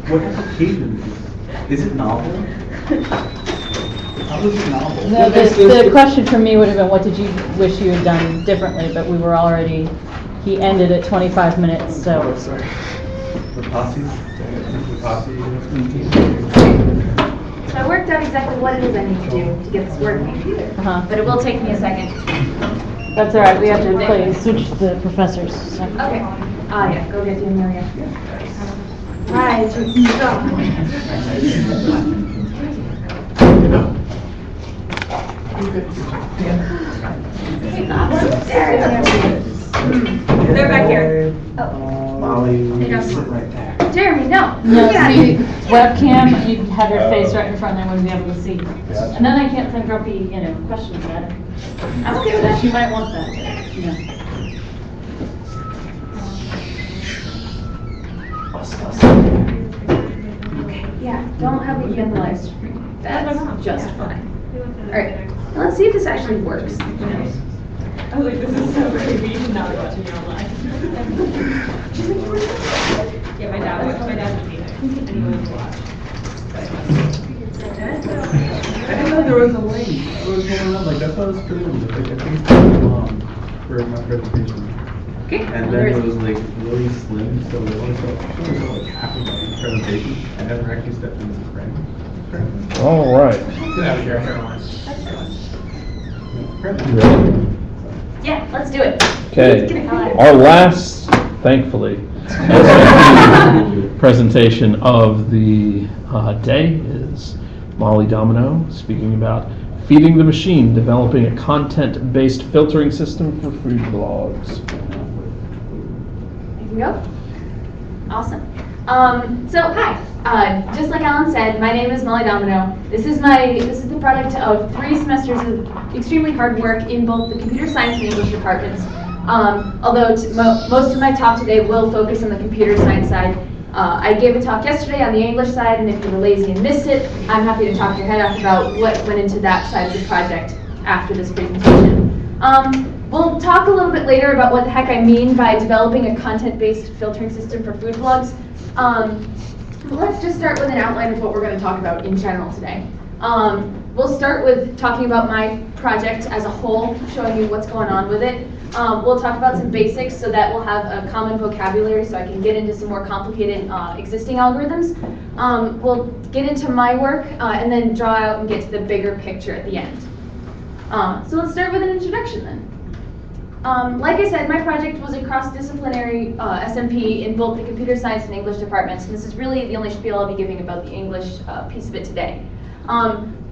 What application is it novel? How is it novel? No, the question for me would have been, what did you wish you had done differently? But we were already, he ended at 25 minutes, so. Oh, sorry. The posse? So I worked out exactly what it is I need to do to get this working, but it will take me a second. That's all right, we have to switch the professors. So. Okay. Yeah, go get the Amelia. Right, they're back here. Molly, sit right there. Jeremy, no. No, see, webcam, you have your face right in front, and I wouldn't be able to see. And then I can't send grumpy, questions at her. I'm okay with that. She might want that, Okay, yeah, don't have me begin the live stream. That's just fine. All right, now let's see if this actually works. I was like, this is so creepy. You should not be watching me online. Yeah, my dad would be there. And he wanted to watch. I didn't know there was a link. It was going around like that. Thought it was pretty good. Like, I think for my presentation. Okay. And then it was like really slim, so it only saw like half of my presentation. I never actually stepped into the frame. All right. Get out of here, everyone. You ready? Yeah, let's do it. Okay. Our last, thankfully, presentation of the day is Molly Domino speaking about feeding the machine, developing a content-based filtering system for food blogs. Here we go. Awesome. So hi. Just like Alan said, my name is Molly Domino. This is the product of 3 semesters of extremely hard work in both the computer science and English departments. Although most of my talk today will focus on the computer science side. I gave a talk yesterday on the English side, and if you were lazy and missed it, I'm happy to talk your head off about what went into that side of the project after this presentation. We'll talk a little bit later about what the heck I mean by developing a content-based filtering system for food blogs. But let's just start with an outline of what we're going to talk about in general today. We'll start with talking about my project as a whole, showing you what's going on with it. We'll talk about some basics so that we'll have a common vocabulary so I can get into some more complicated existing algorithms. We'll get into my work and then draw out and get to the bigger picture at the end. So let's start with an introduction then. Like I said, my project was a cross-disciplinary SMP in both the computer science and English departments, and this is really the only spiel I'll be giving about the English piece of it today.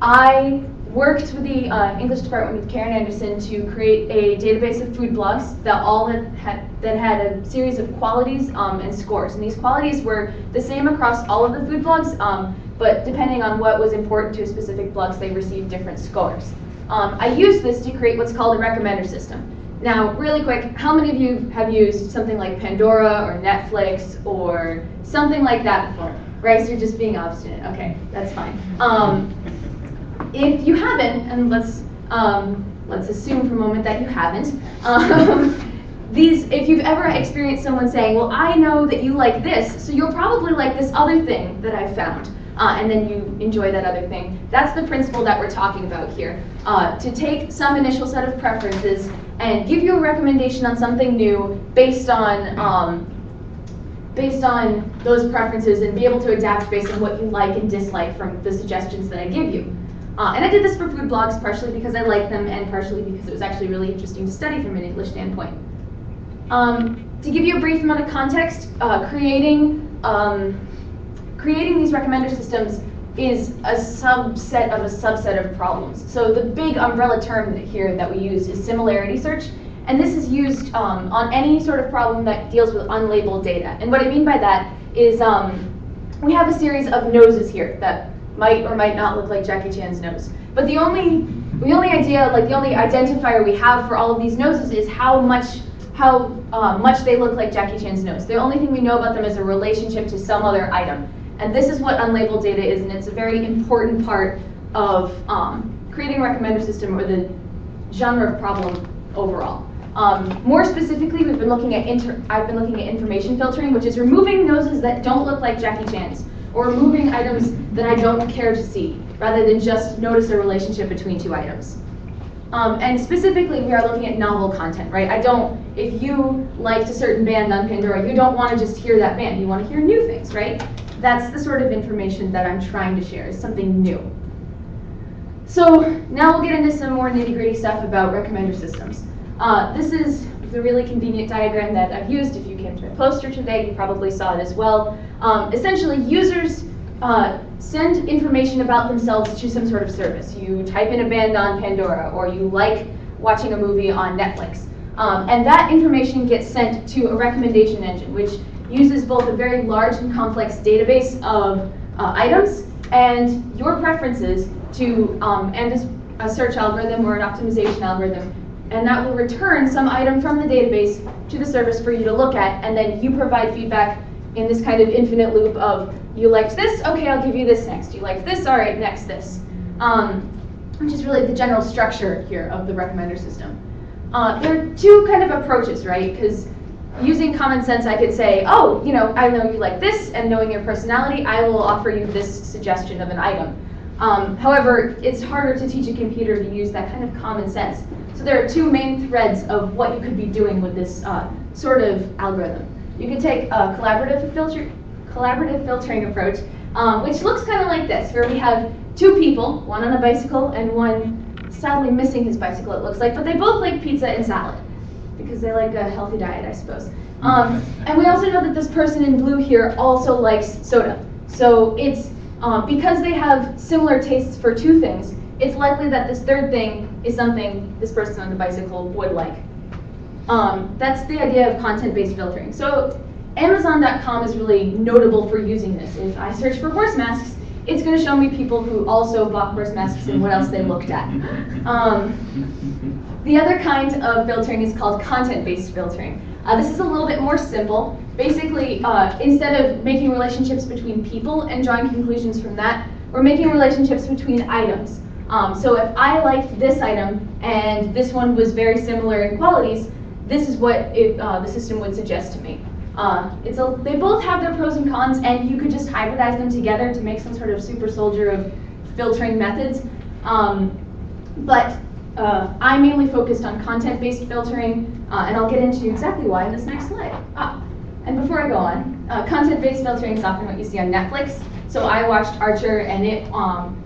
I worked with the English department with Karen Anderson to create a database of food blogs that had a series of qualities and scores, and these qualities were the same across all of the food blogs, but depending on what was important to specific blogs, they received different scores. I used this to create what's called a recommender system. Now, really quick, how many of you have used something like Pandora or Netflix or something like that before? Right, so you're just being obstinate. Okay, that's fine. If you haven't, and let's assume for a moment that you haven't, if you've ever experienced someone saying, well, I know that you like this, so you'll probably like this other thing that I found. And then you enjoy that other thing. That's the principle that we're talking about here. To take some initial set of preferences and give you a recommendation on something new based on those preferences and be able to adapt based on what you like and dislike from the suggestions that I give you. And I did this for food blogs partially because I like them and partially because it was actually really interesting to study from an English standpoint. To give you a brief amount of context, creating these recommender systems is a subset of problems. So the big umbrella term here that we use is similarity search, and this is used on any sort of problem that deals with unlabeled data. And what I mean by that is we have a series of noses here that might or might not look like Jackie Chan's nose. But the only identifier we have for all of these noses is how much they look like Jackie Chan's nose. The only thing we know about them is a relationship to some other item. And this is what unlabeled data is, and it's a very important part of creating a recommender system or the genre of problem overall. More specifically, I've been looking at information filtering, which is removing noses that don't look like Jackie Chan's. or removing items that I don't care to see, rather than just notice a relationship between two items. And specifically, we are looking at novel content, right? If you liked a certain band on Pandora, you don't want to just hear that band, you want to hear new things, right? That's the sort of information that I'm trying to share, is something new. So now we'll get into some more nitty-gritty stuff about recommender systems. This is the really convenient diagram that I've used. If you came to my poster today, you probably saw it as well. Essentially, users send information about themselves to some sort of service. You type in a band on Pandora, or you like watching a movie on Netflix. And that information gets sent to a recommendation engine, which uses both a very large and complex database of items and your preferences to, and a search algorithm or an optimization algorithm. And that will return some item from the database to the service for you to look at, and then you provide feedback in this kind of infinite loop of, you liked this, okay, I'll give you this next. You liked this, all right, next this. Which is really the general structure here of the recommender system. There are two kind of approaches, right? Because using common sense, I could say, oh, I know you like this, and knowing your personality, I will offer you this suggestion of an item. However, it's harder to teach a computer to use that kind of common sense. So there are two main threads of what you could be doing with this sort of algorithm. You could take a collaborative filtering approach, which looks kind of like this, where we have two people, one on a bicycle and one sadly missing his bicycle, it looks like, but they both like pizza and salad, because they like a healthy diet, I suppose. And we also know that this person in blue here also likes soda. So it's, because they have similar tastes for two things, it's likely that this third thing is something this person on the bicycle would like. That's the idea of content-based filtering. So Amazon.com is really notable for using this. If I search for horse masks, it's going to show me people who also bought horse masks and what else they looked at. The other kind of filtering is called content-based filtering. This is a little bit more simple. Basically, instead of making relationships between people and drawing conclusions from that, we're making relationships between items. So if I liked this item and this one was very similar in qualities, this is what the system would suggest to me. They both have their pros and cons, and you could just hybridize them together to make some sort of super soldier of filtering methods. But I'm mainly focused on content-based filtering, and I'll get into exactly why in this next slide. And before I go on, content-based filtering is often what you see on Netflix. So I watched Archer, and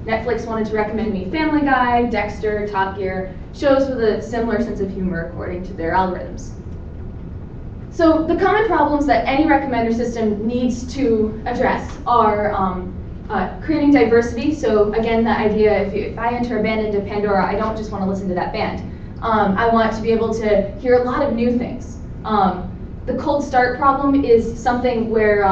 Netflix wanted to recommend me Family Guy, Dexter, Top Gear, shows with a similar sense of humor according to their algorithms. So the common problems that any recommender system needs to address are creating diversity. So again, the idea, if I enter a band into Pandora, I don't just want to listen to that band. I want to be able to hear a lot of new things. The cold start problem is something where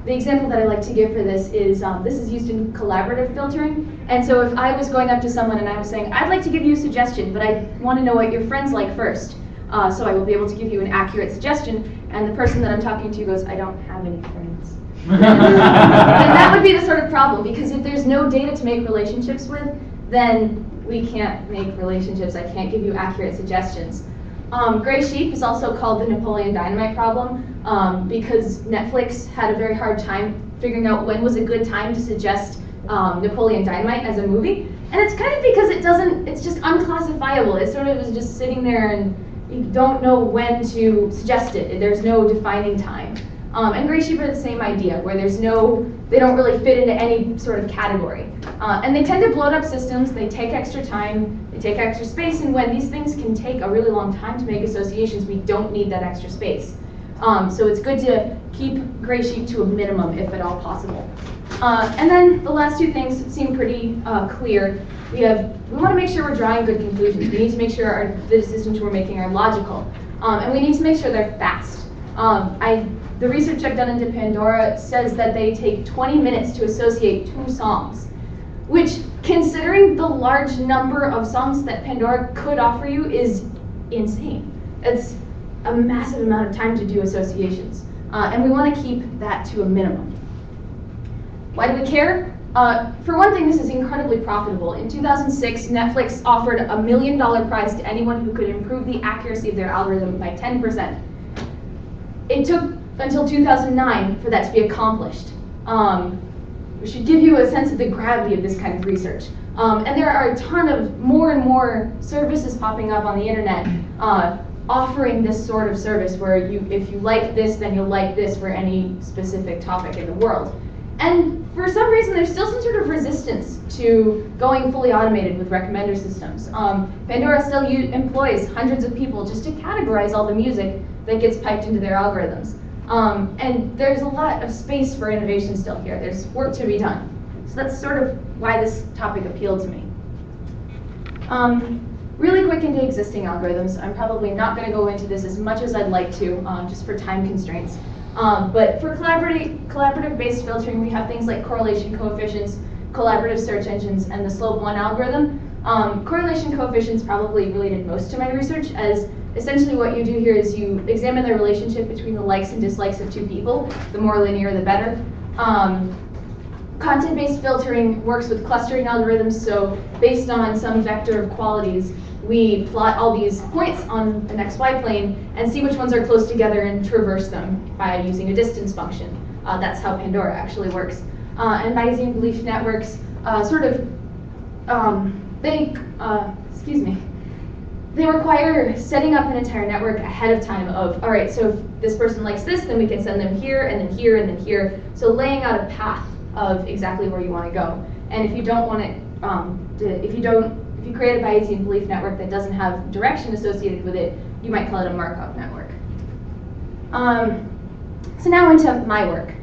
the example that I like to give for this is used in collaborative filtering. And so if I was going up to someone and I was saying, I'd like to give you a suggestion, but I want to know what your friends like first. So I will be able to give you an accurate suggestion, and the person that I'm talking to goes, I don't have any friends. And that would be the sort of problem, because if there's no data to make relationships with, then we can't make relationships. I can't give you accurate suggestions. Gray sheep is also called the Napoleon Dynamite problem, because Netflix had a very hard time figuring out when was a good time to suggest Napoleon Dynamite as a movie. And it's kind of because it's just unclassifiable. It sort of is just sitting there and you don't know when to suggest it. There's no defining time. And gray sheep are the same idea, where they don't really fit into any sort of category. And they tend to bloat up systems, they take extra time, they take extra space, and when these things can take a really long time to make associations, we don't need that extra space. So it's good to keep gray sheep to a minimum if at all possible. And then the last two things seem pretty clear. We want to make sure we're drawing good conclusions. We need to make sure the decisions we're making are logical. And we need to make sure they're fast. The research I've done into Pandora says that they take 20 minutes to associate 2 songs, which, considering the large number of songs that Pandora could offer you, is insane. It's a massive amount of time to do associations. And we want to keep that to a minimum. Why do we care? For one thing, this is incredibly profitable. In 2006, Netflix offered a $1 million prize to anyone who could improve the accuracy of their algorithm by 10%. It took until 2009 for that to be accomplished. should give you a sense of the gravity of this kind of research. And there are a ton of more and more services popping up on the internet offering this sort of service where if you like this, then you'll like this for any specific topic in the world. And for some reason, there's still some sort of resistance to going fully automated with recommender systems. Pandora still employs hundreds of people just to categorize all the music that gets piped into their algorithms. And there's a lot of space for innovation still here. There's work to be done. So that's sort of why this topic appealed to me. Really quick into existing algorithms. I'm probably not going to go into this as much as I'd like to, just for time constraints. But for collaborative-based filtering, we have things like correlation coefficients, collaborative search engines, and the slope 1 algorithm. Correlation coefficients probably related most to my research, as essentially what you do here is you examine the relationship between the likes and dislikes of two people. The more linear, the better. Content-based filtering works with clustering algorithms, so based on some vector of qualities, we plot all these points on an XY plane and see which ones are close together and traverse them by using a distance function. That's how Pandora actually works. And Bayesian belief networks they require setting up an entire network ahead of time of, all right, so if this person likes this, then we can send them here, and then here, and then here. So laying out a path of exactly where you want to go. And if you don't want it, if you create a Bayesian belief network that doesn't have direction associated with it, you might call it a Markov network. So now into my work.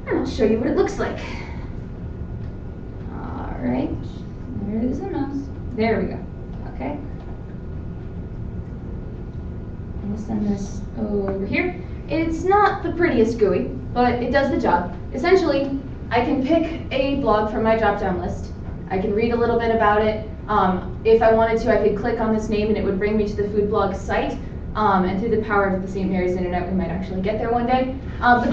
And I'll show you what it looks like. All right, there's the mouse. There we go, okay. I'm gonna send this over here. It's not the prettiest GUI, but it does the job. Essentially, I can pick a blog from my drop-down list. I can read a little bit about it. If I wanted to, I could click on this name and it would bring me to the food blog site. And through the power of the St. Mary's Internet, we might actually get there one day. But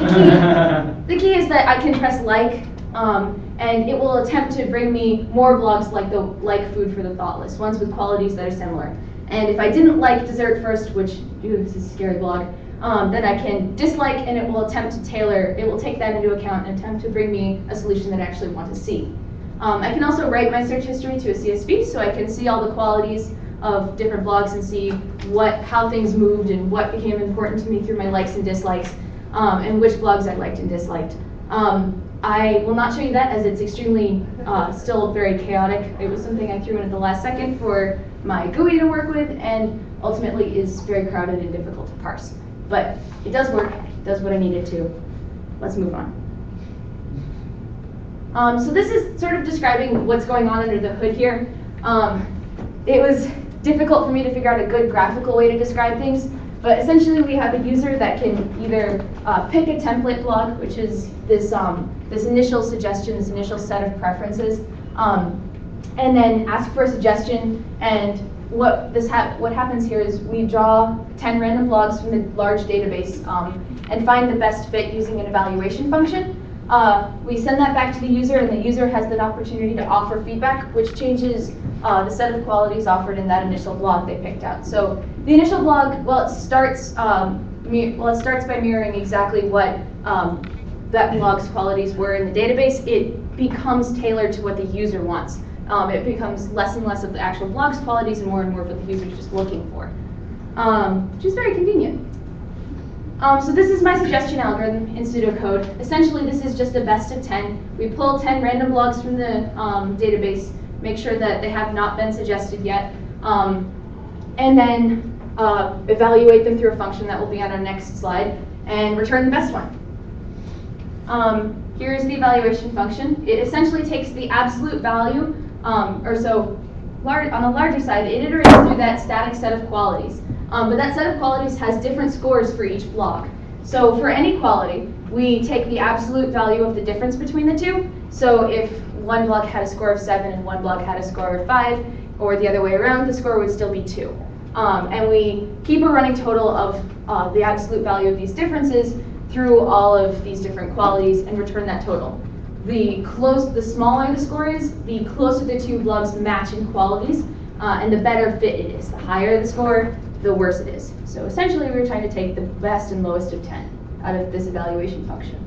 the key is that I can press like, and it will attempt to bring me more blogs like the Like Food for the Thoughtless, ones with qualities that are similar. And if I didn't like dessert first, which, this is a scary blog, then I can dislike, and it will attempt to tailor, it will take that into account and attempt to bring me a solution that I actually want to see. I can also write my search history to a CSV, so I can see all the qualities of different blogs and see how things moved and what became important to me through my likes and dislikes, and which blogs I liked and disliked. I will not show you that, as it's extremely, still very chaotic. It was something I threw in at the last second for my GUI to work with, and ultimately is very crowded and difficult to parse. But it does work, it does what I need it to. Let's move on. So this is sort of describing what's going on under the hood here. It was difficult for me to figure out a good graphical way to describe things, but essentially we have a user that can either pick a template blog, which is this initial suggestion, this initial set of preferences, and then ask for a suggestion. And what happens here is we draw 10 random blogs from the large database and find the best fit using an evaluation function. We send that back to the user, and the user has the opportunity to offer feedback, which changes the set of qualities offered in that initial blog they picked out. So the initial blog, it starts by mirroring exactly what that blog's qualities were in the database. It becomes tailored to what the user wants. It becomes less and less of the actual blog's qualities and more of what the user is just looking for, which is very convenient. So this is my suggestion algorithm in pseudocode. Essentially, this is just a best of 10. We pull 10 random blogs from the database, make sure that they have not been suggested yet, and then evaluate them through a function that will be on our next slide, and return the best one. Here's the evaluation function. It essentially takes the absolute value, on a larger side, it iterates through that static set of qualities. But that set of qualities has different scores for each blog. So for any quality, we take the absolute value of the difference between the two. So if one blog had a score of 7 and one blog had a score of 5, or the other way around, the score would still be 2. And we keep a running total of the absolute value of these differences through all of these different qualities and return that total. The smaller the score is, the closer the two blogs match in qualities, and the better fit it is. The higher the score, the worse it is. So essentially, we're trying to take the best and lowest of 10 out of this evaluation function.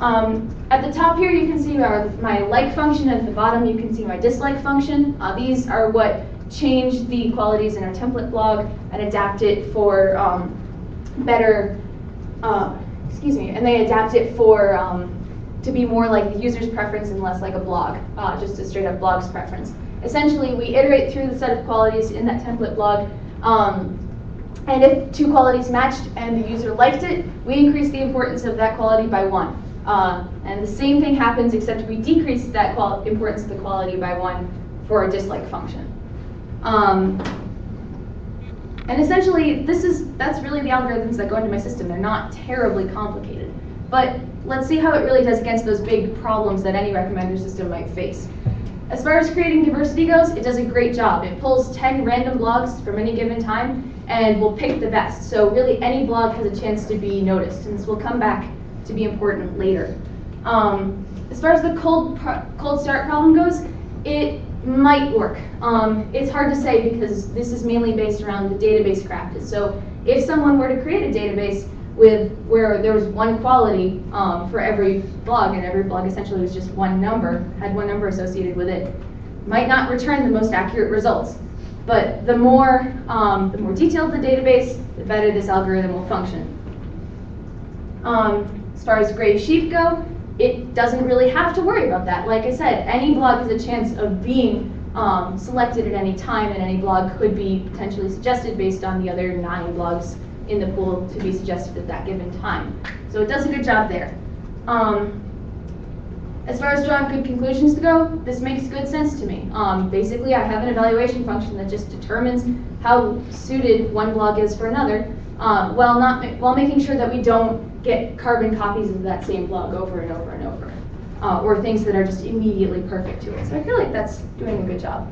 At the top here, you can see my like function. At the bottom, you can see my dislike function. These are what change the qualities in our template blog and adapt it for better, and they adapt it for to be more like the user's preference and less like a blog, just a straight up blog's preference. Essentially, we iterate through the set of qualities in that template blog, and if two qualities matched and the user liked it, we increase the importance of that quality by 1. And the same thing happens, except we decrease that importance of the quality by 1 for a dislike function. And essentially, that's really the algorithms that go into my system. They're not terribly complicated. But let's see how it really does against those big problems that any recommender system might face. As far as creating diversity goes, it does a great job. It pulls 10 random blogs from any given time and will pick the best. So really, any blog has a chance to be noticed, and this will come back to be important later. As far as the cold start problem goes, it might work. It's hard to say because this is mainly based around the database crafted. So if someone were to create a database where there was one quality for every blog, and every blog essentially was just one number, had one number associated with it, might not return the most accurate results. But the more detailed the database, the better this algorithm will function. As far as gray sheep go, it doesn't really have to worry about that. Like I said, any blog has a chance of being selected at any time, and any blog could be potentially suggested based on the other 9 blogs in the pool to be suggested at that given time. So it does a good job there. As far as drawing good conclusions to go, this makes good sense to me. Basically, I have an evaluation function that just determines how suited one blog is for another, while making sure that we don't get carbon copies of that same blog over and over and over, or things that are just immediately perfect to it. So I feel like that's doing a good job.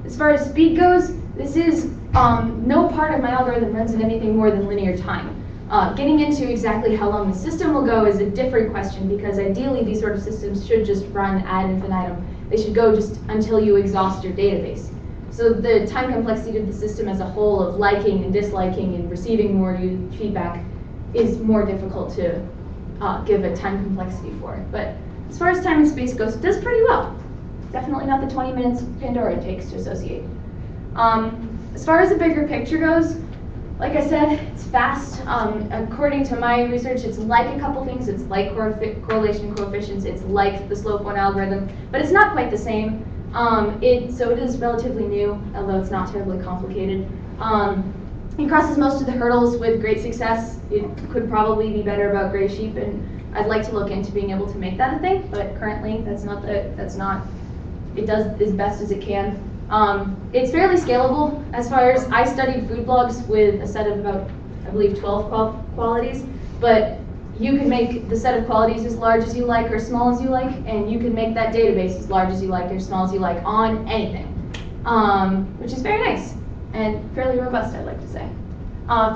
As far as speed goes, this is no part of my algorithm runs in anything more than linear time. Getting into exactly how long the system will go is a different question, because ideally these sort of systems should just run ad infinitum. They should go just until you exhaust your database. So the time complexity of the system as a whole of liking and disliking and receiving more feedback is more difficult to give a time complexity for it. But as far as time and space goes, it does pretty well. Definitely not the 20 minutes Pandora takes to associate. As far as the bigger picture goes, like I said, it's fast. According to my research, it's like a couple things. It's like correlation coefficients. It's like the slope 1 algorithm, but it's not quite the same. So it is relatively new, although it's not terribly complicated. It crosses most of the hurdles with great success. It could probably be better about gray sheep, and I'd like to look into being able to make that a thing, but currently it does as best as it can. It's fairly scalable. As far as I studied food blogs with a set of about, I believe, 12 qualities, but you can make the set of qualities as large as you like or small as you like, and you can make that database as large as you like or small as you like on anything, which is very nice and fairly robust, I'd like to say.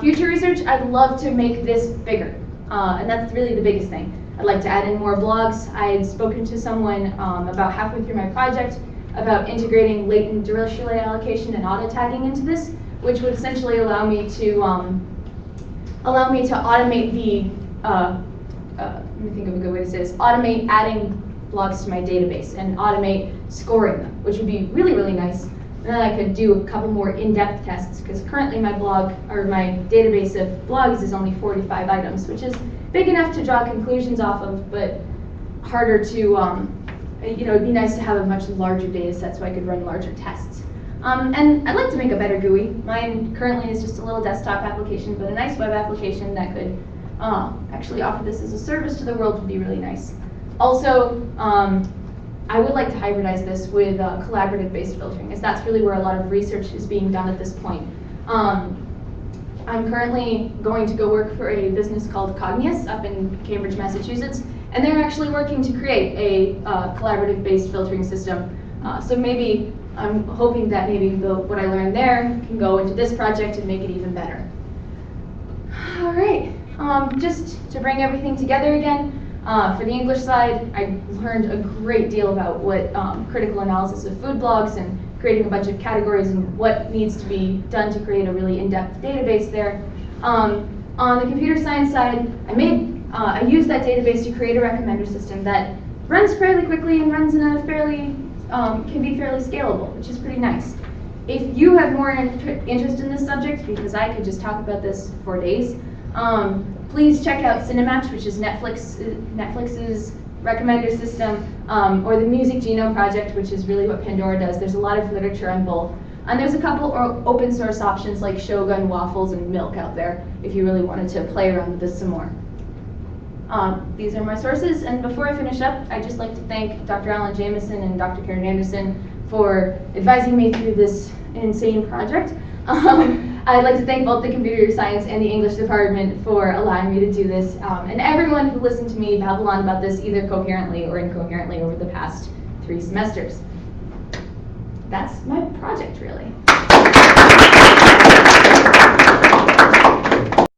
Future research, I'd love to make this bigger, and that's really the biggest thing. I'd like to add in more blogs. I had spoken to someone about halfway through my project about integrating latent delay allocation and auto tagging into this, which would essentially allow me to automate the let me think of a good way to say this, automate adding blogs to my database and automate scoring them, which would be really, really nice. And then I could do a couple more in-depth tests, because currently my blog, or my database of blogs, is only 45 items, which is big enough to draw conclusions off of, but harder to, it'd be nice to have a much larger data set so I could run larger tests. And I'd like to make a better GUI. Mine currently is just a little desktop application, but a nice web application that could actually offer this as a service to the world would be really nice. Also, I would like to hybridize this with collaborative-based filtering, as that's really where a lot of research is being done at this point. I'm currently going to go work for a business called Cognius up in Cambridge, Massachusetts, and they're actually working to create a collaborative-based filtering system. So maybe I'm hoping that maybe what I learned there can go into this project and make it even better. All right, just to bring everything together again, for the English side, I learned a great deal about what critical analysis of food blogs and creating a bunch of categories and what needs to be done to create a really in-depth database there. On the computer science side, I made I used that database to create a recommender system that runs fairly quickly and runs in a fairly, can be fairly scalable, which is pretty nice. If you have more interest in this subject, because I could just talk about this for days, please check out Cinematch, which is Netflix's recommender system, or the Music Genome Project, which is really what Pandora does. There's a lot of literature on both. And there's a couple open source options like Shogun, Waffles, and Milk out there if you really wanted to play around with this some more. These are my sources, and before I finish up, I'd just like to thank Dr. Alan Jamieson and Dr. Karen Anderson for advising me through this insane project. I'd like to thank both the computer science and the English department for allowing me to do this, and everyone who listened to me babble on about this either coherently or incoherently over the past 3 semesters. That's my project, really.